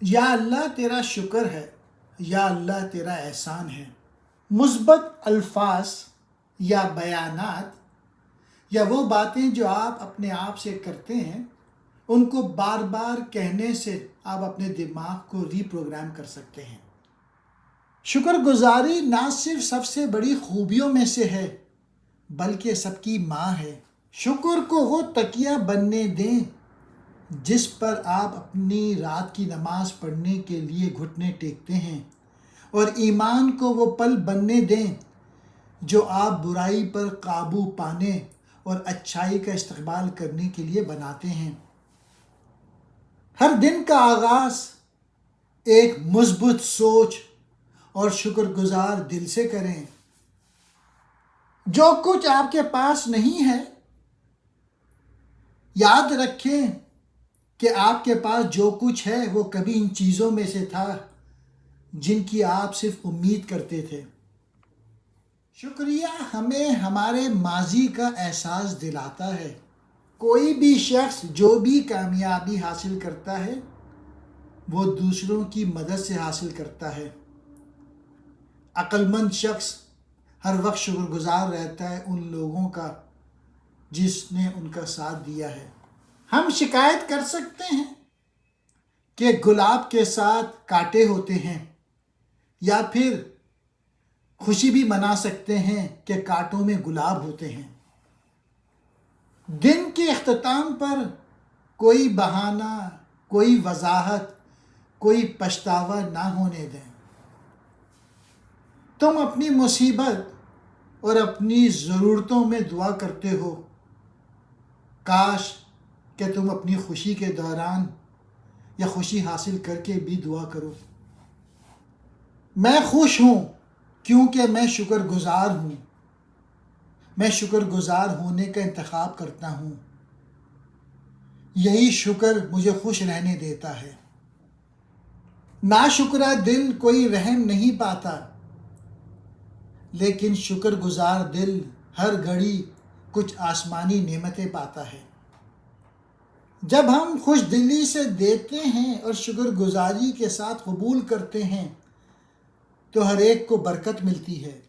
یا اللہ تیرا شکر ہے، یا اللہ تیرا احسان ہے۔ مثبت الفاظ یا بیانات یا وہ باتیں جو آپ اپنے آپ سے کرتے ہیں، ان کو بار بار کہنے سے آپ اپنے دماغ کو ری پروگرام کر سکتے ہیں۔ شکر گزاری نہ صرف سب سے بڑی خوبیوں میں سے ہے بلکہ سب کی ماں ہے۔ شکر کو وہ تکیہ بننے دیں جس پر آپ اپنی رات کی نماز پڑھنے کے لیے گھٹنے ٹیکتے ہیں، اور ایمان کو وہ پل بننے دیں جو آپ برائی پر قابو پانے اور اچھائی کا استقبال کرنے کے لیے بناتے ہیں۔ ہر دن کا آغاز ایک مثبت سوچ اور شکر گزار دل سے کریں۔ جو کچھ آپ کے پاس نہیں ہے، یاد رکھیں کہ آپ کے پاس جو کچھ ہے وہ کبھی ان چیزوں میں سے تھا جن کی آپ صرف امید کرتے تھے۔ شکریہ ہمیں ہمارے ماضی کا احساس دلاتا ہے۔ کوئی بھی شخص جو بھی کامیابی حاصل کرتا ہے وہ دوسروں کی مدد سے حاصل کرتا ہے۔ عقل مند شخص ہر وقت شکر گزار رہتا ہے ان لوگوں کا جس نے ان کا ساتھ دیا ہے۔ ہم شکایت کر سکتے ہیں کہ گلاب کے ساتھ کانٹے ہوتے ہیں، یا پھر خوشی بھی منا سکتے ہیں کہ کانٹوں میں گلاب ہوتے ہیں۔ دن کے اختتام پر کوئی بہانہ، کوئی وضاحت، کوئی پچھتاوا نہ ہونے دیں۔ تم اپنی مصیبت اور اپنی ضرورتوں میں دعا کرتے ہو، کاش کہ تم اپنی خوشی کے دوران یا خوشی حاصل کر کے بھی دعا کرو۔ میں خوش ہوں کیونکہ میں شکر گزار ہوں۔ میں شکر گزار ہونے کا انتخاب کرتا ہوں۔ یہی شکر مجھے خوش رہنے دیتا ہے۔ ناشکرہ دل کوئی رحم نہیں پاتا، لیکن شکر گزار دل ہر گھڑی کچھ آسمانی نعمتیں پاتا ہے۔ جب ہم خوش دلی سے دیتے ہیں اور شکر گزاری کے ساتھ قبول کرتے ہیں تو ہر ایک کو برکت ملتی ہے۔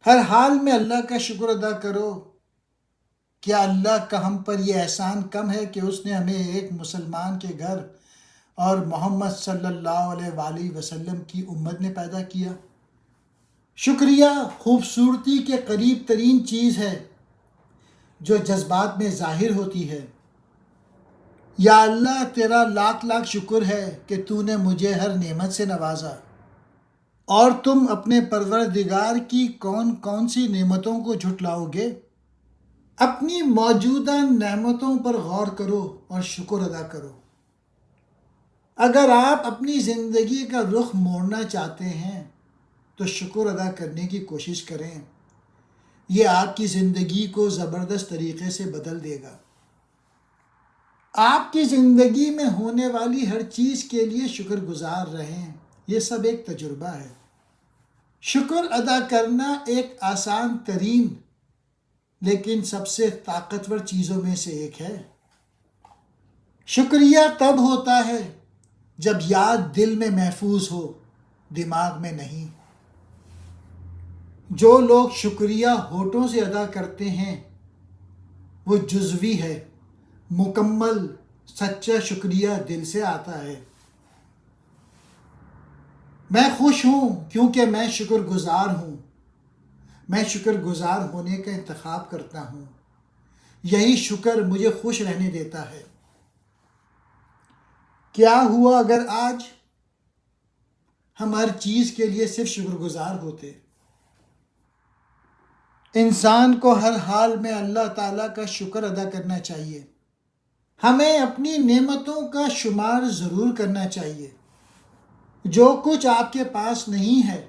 ہر حال میں اللہ کا شکر ادا کرو۔ کیا اللہ کا ہم پر یہ احسان کم ہے کہ اس نے ہمیں ایک مسلمان کے گھر اور محمد صلی اللہ علیہ وآلہ وسلم کی امت میں پیدا کیا؟ شکریہ خوبصورتی کے قریب ترین چیز ہے جو جذبات میں ظاہر ہوتی ہے۔ یا اللہ تیرا لاکھ لاکھ شکر ہے کہ تو نے مجھے ہر نعمت سے نوازا، اور تم اپنے پروردگار کی کون کون سی نعمتوں کو جھٹلاؤ گے؟ اپنی موجودہ نعمتوں پر غور کرو اور شکر ادا کرو۔ اگر آپ اپنی زندگی کا رخ موڑنا چاہتے ہیں تو شکر ادا کرنے کی کوشش کریں۔ یہ آپ کی زندگی کو زبردست طریقے سے بدل دے گا۔ آپ کی زندگی میں ہونے والی ہر چیز کے لیے شکر گزار رہیں۔ یہ سب ایک تجربہ ہے۔ شکر ادا کرنا ایک آسان ترین لیکن سب سے طاقتور چیزوں میں سے ایک ہے۔ شکریہ تب ہوتا ہے جب یاد دل میں محفوظ ہو، دماغ میں نہیں۔ جو لوگ شکریہ ہونٹوں سے ادا کرتے ہیں وہ جزوی ہے، مکمل سچا شکریہ دل سے آتا ہے۔ میں خوش ہوں کیونکہ میں شکر گزار ہوں۔ میں شکر گزار ہونے کا انتخاب کرتا ہوں۔ یہی شکر مجھے خوش رہنے دیتا ہے۔ کیا ہوا اگر آج ہم ہر چیز کے لیے صرف شکر گزار ہوتے؟ انسان کو ہر حال میں اللہ تعالیٰ کا شکر ادا کرنا چاہیے۔ ہمیں اپنی نعمتوں کا شمار ضرور کرنا چاہیے۔ جو کچھ آپ کے پاس نہیں ہے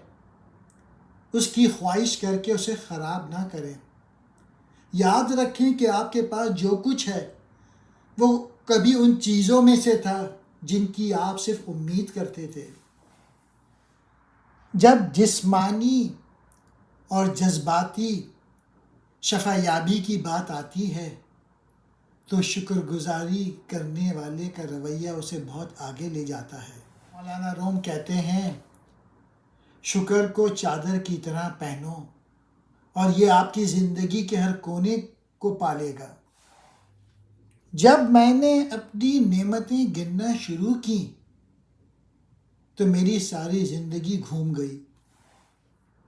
اس کی خواہش کر کے اسے خراب نہ کریں۔ یاد رکھیں کہ آپ کے پاس جو کچھ ہے وہ کبھی ان چیزوں میں سے تھا جن کی آپ صرف امید کرتے تھے۔ جب جسمانی اور جذباتی شفا یابی کی بات آتی ہے تو شکر گزاری کرنے والے کا رویہ اسے بہت آگے لے جاتا ہے۔ مولانا روم کہتے ہیں شکر کو چادر کی طرح پہنو اور یہ آپ کی زندگی کے ہر کونے کو پالے گا۔ جب میں نے اپنی نعمتیں گننا شروع کی تو میری ساری زندگی گھوم گئی۔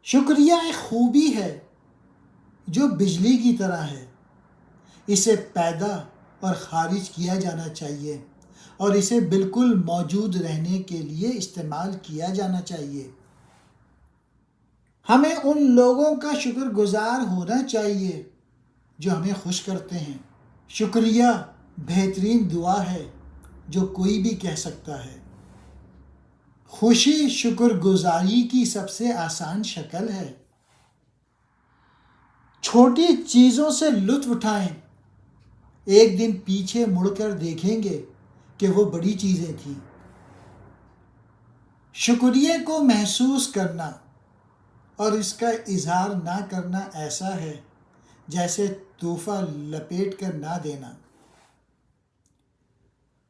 شکریہ ایک خوبی ہے جو بجلی کی طرح ہے، اسے پیدا اور خارج کیا جانا چاہیے اور اسے بالکل موجود رہنے کے لیے استعمال کیا جانا چاہیے۔ ہمیں ان لوگوں کا شکر گزار ہونا چاہیے جو ہمیں خوش کرتے ہیں۔ شکریہ بہترین دعا ہے جو کوئی بھی کہہ سکتا ہے۔ خوشی شکر گزاری کی سب سے آسان شکل ہے۔ چھوٹی چیزوں سے لطف اٹھائیں، ایک دن پیچھے مڑ کر دیکھیں گے کہ وہ بڑی چیزیں تھیں۔ شکریہ کو محسوس کرنا اور اس کا اظہار نہ کرنا ایسا ہے جیسے تحفہ لپیٹ کر نہ دینا۔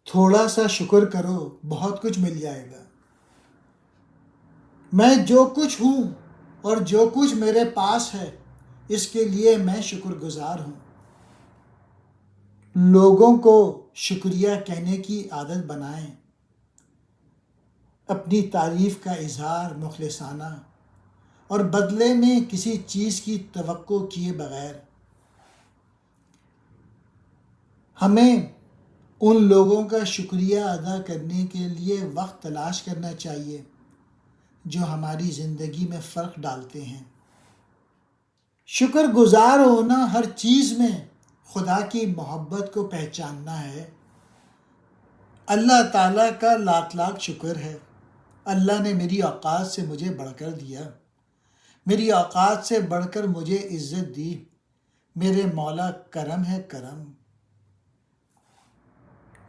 تھوڑا سا شکر کرو، بہت کچھ مل جائے گا۔ میں جو کچھ ہوں اور جو کچھ میرے پاس ہے اس کے لیے میں شکر گزار ہوں۔ لوگوں کو شکریہ کہنے کی عادت بنائیں، اپنی تعریف کا اظہار مخلصانہ اور بدلے میں کسی چیز کی توقع کیے بغیر۔ ہمیں ان لوگوں کا شکریہ ادا کرنے کے لیے وقت تلاش کرنا چاہیے جو ہماری زندگی میں فرق ڈالتے ہیں۔ شکر گزار ہونا ہر چیز میں خدا کی محبت کو پہچاننا ہے۔ اللہ تعالیٰ کا لاکھ لاکھ شکر ہے، اللہ نے میری اوقات سے مجھے بڑھ کر دیا، میری اوقات سے بڑھ کر مجھے عزت دی۔ میرے مولا کرم ہے کرم،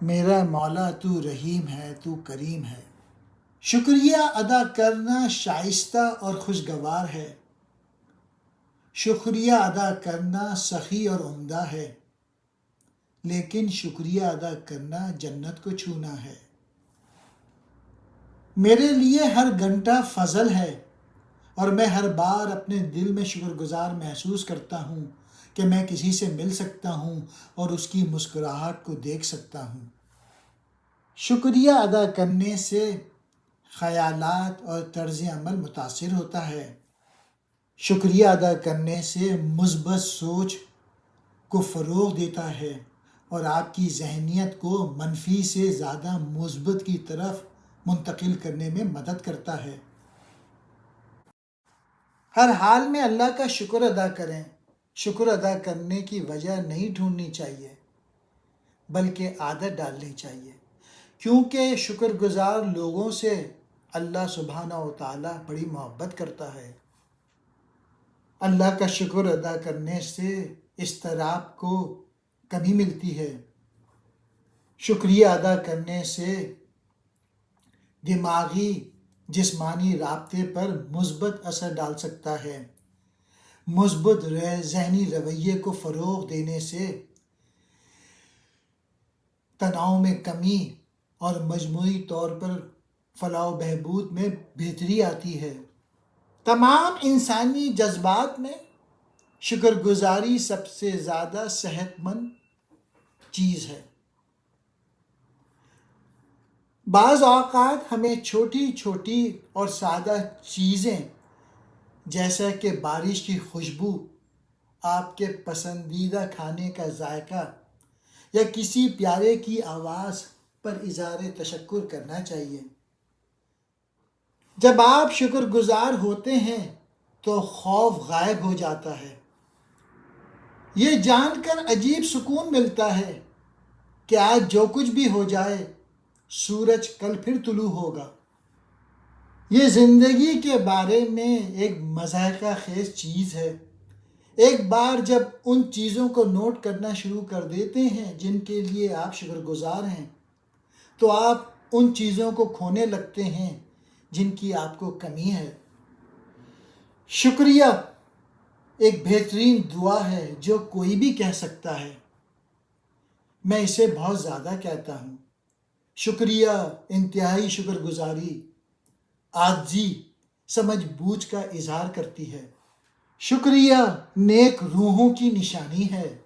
میرا مولا تو رحیم ہے، تو کریم ہے۔ شکریہ ادا کرنا شائستہ اور خوشگوار ہے۔ شکریہ ادا کرنا سخی اور عمدہ ہے، لیکن شکریہ ادا کرنا جنت کو چھونا ہے۔ میرے لیے ہر گھنٹہ فضل ہے اور میں ہر بار اپنے دل میں شکر گزار محسوس کرتا ہوں کہ میں کسی سے مل سکتا ہوں اور اس کی مسکراہٹ کو دیکھ سکتا ہوں۔ شکریہ ادا کرنے سے خیالات اور طرز عمل متاثر ہوتا ہے۔ شکریہ ادا کرنے سے مثبت سوچ کو فروغ دیتا ہے اور آپ کی ذہنیت کو منفی سے زیادہ مثبت کی طرف منتقل کرنے میں مدد کرتا ہے۔ ہر حال میں اللہ کا شکر ادا کریں۔ شکر ادا کرنے کی وجہ نہیں ڈھونڈنی چاہیے بلکہ عادت ڈالنی چاہیے، کیونکہ شکر گزار لوگوں سے اللہ سبحانہ و تعالیٰ بڑی محبت کرتا ہے۔ اللہ کا شکر ادا کرنے سے اضطراب کو کمی ملتی ہے۔ شکریہ ادا کرنے سے دماغی جسمانی رابطے پر مثبت اثر ڈال سکتا ہے۔ مثبت ذہنی رویے کو فروغ دینے سے تناؤ میں کمی اور مجموعی طور پر فلاح و بہبود میں بہتری آتی ہے۔ تمام انسانی جذبات میں شکر گزاری سب سے زیادہ صحت مند چیز ہے۔ بعض اوقات ہمیں چھوٹی چھوٹی اور سادہ چیزیں جیسا کہ بارش کی خوشبو، آپ کے پسندیدہ کھانے کا ذائقہ یا کسی پیارے کی آواز پر اظہار تشکر کرنا چاہیے۔ جب آپ شکر گزار ہوتے ہیں تو خوف غائب ہو جاتا ہے۔ یہ جان کر عجیب سکون ملتا ہے کہ آج جو کچھ بھی ہو جائے سورج کل پھر طلوع ہوگا۔ یہ زندگی کے بارے میں ایک مضحکہ خیز چیز ہے۔ ایک بار جب ان چیزوں کو نوٹ کرنا شروع کر دیتے ہیں جن کے لیے آپ شکر گزار ہیں تو آپ ان چیزوں کو کھونے لگتے ہیں جن کی آپ کو کمی ہے۔ شکریہ ایک بہترین دعا ہے جو کوئی بھی کہہ سکتا ہے۔ میں اسے بہت زیادہ کہتا ہوں۔ شکریہ، انتہائی شکر گزاری، عاجزی سمجھ بوجھ کا اظہار کرتی ہے۔ شکریہ نیک روحوں کی نشانی ہے۔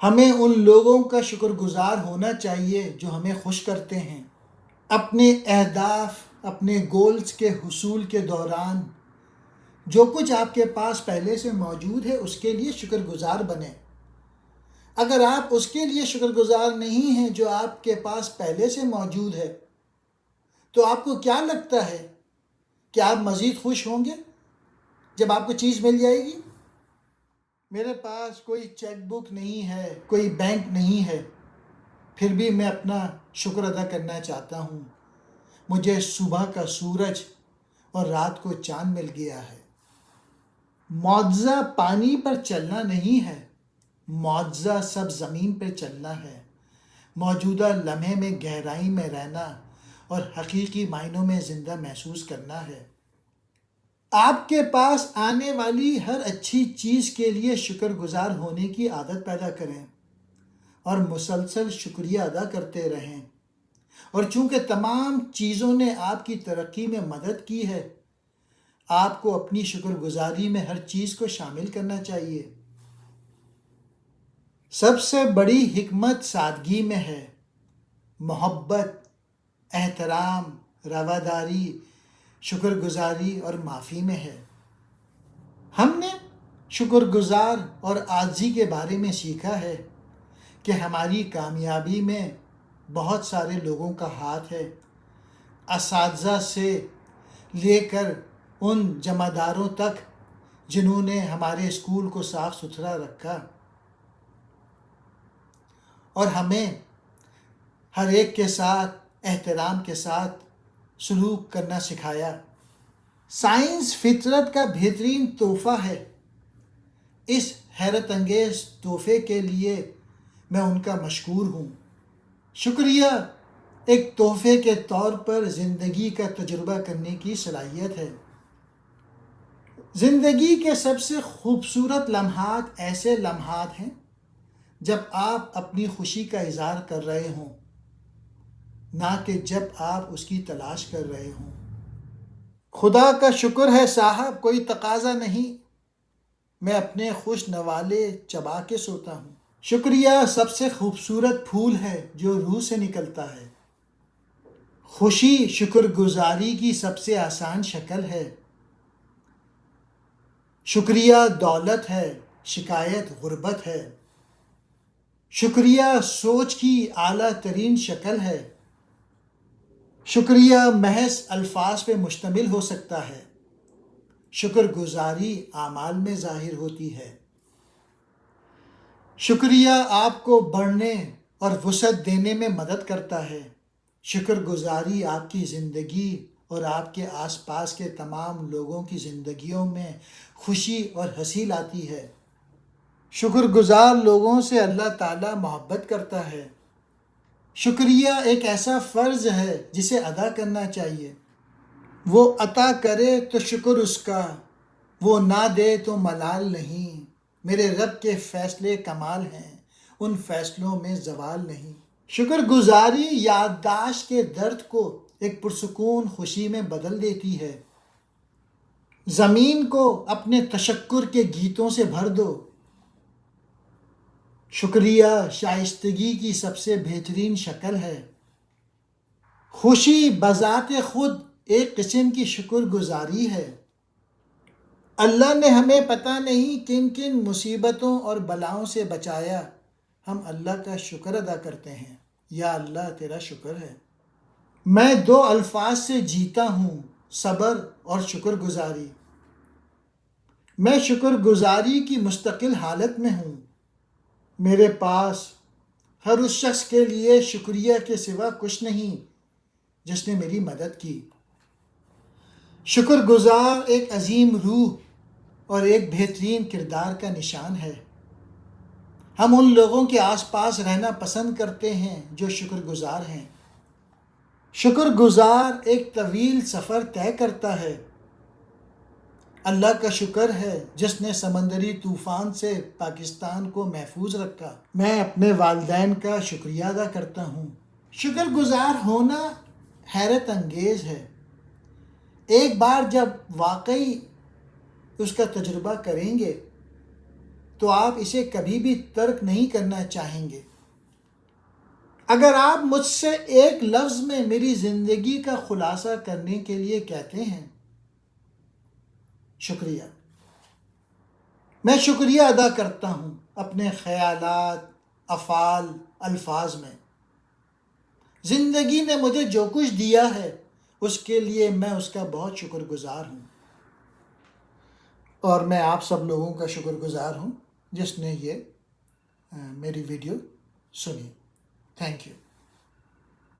ہمیں ان لوگوں کا شکر گزار ہونا چاہیے جو ہمیں خوش کرتے ہیں۔ اپنے اہداف، اپنے گولز کے حصول کے دوران جو کچھ آپ کے پاس پہلے سے موجود ہے اس کے لیے شکر گزار بنیں۔ اگر آپ اس کے لیے شکر گزار نہیں ہیں جو آپ کے پاس پہلے سے موجود ہے، تو آپ کو کیا لگتا ہے کہ آپ مزید خوش ہوں گے جب آپ کو چیز مل جائے گی؟ میرے پاس کوئی چیک بک نہیں ہے، کوئی بینک نہیں ہے، پھر بھی میں اپنا شکر ادا کرنا چاہتا ہوں۔ مجھے صبح کا سورج اور رات کو چاند مل گیا ہے۔ معجزہ پانی پر چلنا نہیں ہے، معجزہ سب زمین پر چلنا ہے، موجودہ لمحے میں گہرائی میں رہنا اور حقیقی معنوں میں زندہ محسوس کرنا ہے۔ آپ کے پاس آنے والی ہر اچھی چیز کے لیے شکر گزار ہونے کی عادت پیدا کریں اور مسلسل شکریہ ادا کرتے رہیں۔ اور چونکہ تمام چیزوں نے آپ کی ترقی میں مدد کی ہے، آپ کو اپنی شکر گزاری میں ہر چیز کو شامل کرنا چاہیے۔ سب سے بڑی حکمت سادگی میں ہے۔ محبت، احترام، رواداری، شکر گزاری اور معافی میں ہے۔ ہم نے شکر گزار اور عاجزی کے بارے میں سیکھا ہے کہ ہماری کامیابی میں بہت سارے لوگوں کا ہاتھ ہے، اساتذہ سے لے کر ان جمعداروں تک جنہوں نے ہمارے اسکول کو صاف ستھرا رکھا اور ہمیں ہر ایک کے ساتھ احترام کے ساتھ سلوک کرنا سکھایا۔ سائنس فطرت کا بہترین تحفہ ہے۔ اس حیرت انگیز تحفے کے لیے میں ان کا مشکور ہوں۔ شکریہ ایک تحفے کے طور پر زندگی کا تجربہ کرنے کی صلاحیت ہے۔ زندگی کے سب سے خوبصورت لمحات ایسے لمحات ہیں جب آپ اپنی خوشی کا اظہار کر رہے ہوں، نہ کہ جب آپ اس کی تلاش کر رہے ہوں۔ خدا کا شکر ہے صاحب، کوئی تقاضا نہیں، میں اپنے خوش نوالے چبا کے سوتا ہوں۔ شکریہ سب سے خوبصورت پھول ہے جو روح سے نکلتا ہے۔ خوشی شکر گزاری کی سب سے آسان شکل ہے۔ شکریہ دولت ہے، شکایت غربت ہے۔ شکریہ سوچ کی اعلیٰ ترین شکل ہے۔ شکریہ محض الفاظ پہ مشتمل ہو سکتا ہے، شکر گزاری اعمال میں ظاہر ہوتی ہے۔ شکریہ آپ کو بڑھنے اور وسعت دینے میں مدد کرتا ہے۔ شکر گزاری آپ کی زندگی اور آپ کے آس پاس کے تمام لوگوں کی زندگیوں میں خوشی اور ہنسی لاتی ہے۔ شکر گزار لوگوں سے اللہ تعالیٰ محبت کرتا ہے۔ شکریہ ایک ایسا فرض ہے جسے ادا کرنا چاہیے۔ وہ عطا کرے تو شکر اس کا، وہ نہ دے تو ملال نہیں۔ میرے رب کے فیصلے کمال ہیں، ان فیصلوں میں زوال نہیں۔ شکر گزاری یادداشت کے درد کو ایک پرسکون خوشی میں بدل دیتی ہے۔ زمین کو اپنے تشکر کے گیتوں سے بھر دو۔ شکریہ شائستگی کی سب سے بہترین شکل ہے۔ خوشی بذات خود ایک قسم کی شکر گزاری ہے۔ اللہ نے ہمیں پتہ نہیں کن کن مصیبتوں اور بلاؤں سے بچایا، ہم اللہ کا شکر ادا کرتے ہیں۔ یا اللہ تیرا شکر ہے۔ میں دو الفاظ سے جیتا ہوں، صبر اور شکر گزاری۔ میں شکر گزاری کی مستقل حالت میں ہوں۔ میرے پاس ہر اس شخص کے لیے شکریہ کے سوا کچھ نہیں جس نے میری مدد کی۔ شکر گزار ایک عظیم روح اور ایک بہترین کردار کا نشان ہے۔ ہم ان لوگوں کے آس پاس رہنا پسند کرتے ہیں جو شکر گزار ہیں۔ شکر گزار ایک طویل سفر طے کرتا ہے۔ اللہ کا شکر ہے جس نے سمندری طوفان سے پاکستان کو محفوظ رکھا۔ میں اپنے والدین کا شکریہ ادا کرتا ہوں۔ شکر گزار ہونا حیرت انگیز ہے۔ ایک بار جب واقعی اس کا تجربہ کریں گے تو آپ اسے کبھی بھی ترک نہیں کرنا چاہیں گے۔ اگر آپ مجھ سے ایک لفظ میں میری زندگی کا خلاصہ کرنے کے لیے کہتے ہیں، شکریہ۔ میں شکریہ ادا کرتا ہوں اپنے خیالات، افعال، الفاظ میں۔ زندگی نے مجھے جو کچھ دیا ہے اس کے لیے میں اس کا بہت شکر گزار ہوں، اور میں آپ سب لوگوں کا شکر گزار ہوں جس نے یہ میری ویڈیو سنی۔ Thank you.